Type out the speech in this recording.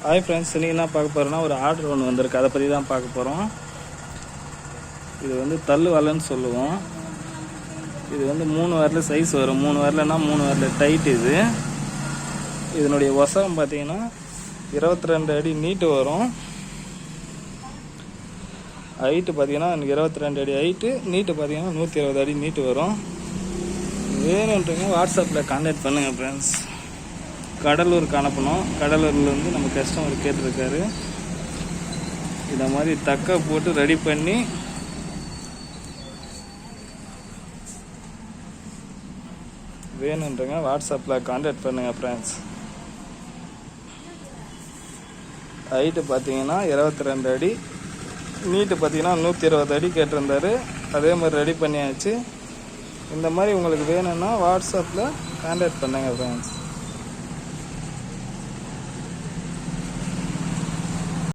Hi friends, இன்றைக்கி என்ன பார்க்க போகிறோன்னா ஒரு ஆர்டர் ஒன்று வந்திருக்கு. அதை பற்றி தான் பார்க்க போகிறோம். இது வந்து தள்ளு வலைன்னு சொல்லுவோம். இது வந்து 3 வரல சைஸ் வரும். 3 வரலன்னா 3 வரல டைட். இதனுடைய ஒசரம் பார்த்தீங்கன்னா 22 அடி நீட்டு வரும். ஹைட்டு பார்த்தீங்கன்னா 22 அடி ஹைட்டு, நீட்டு பார்த்தீங்கன்னா 120 அடி நீட்டு வரும். வேணுன்றீங்க வாட்ஸ்அப்பில் கான்டாக்ட் பண்ணுங்கள் ஃப்ரெண்ட்ஸ். கடலூருக்கு அனுப்பணும். கடலூர்லேருந்து நம்ம கஸ்டமர் கேட்டிருக்காரு. இந்த மாதிரி தக்க போட்டு ரெடி பண்ணி வேணுன்றங்க வாட்ஸ்அப்பில் கான்டாக்ட் பண்ணுங்கள் ஃப்ரெண்ட்ஸ். ஹைட்டு பார்த்தீங்கன்னா 22 அடி, நீட்டு பார்த்தீங்கன்னா 120 அடி கேட்டிருந்தாரு. அதே மாதிரி ரெடி பண்ணியாச்சு. இந்த மாதிரி உங்களுக்கு வேணும்னா வாட்ஸ்அப்பில் கான்டாக்ட் பண்ணுங்கள் ஃப்ரெண்ட்ஸ்.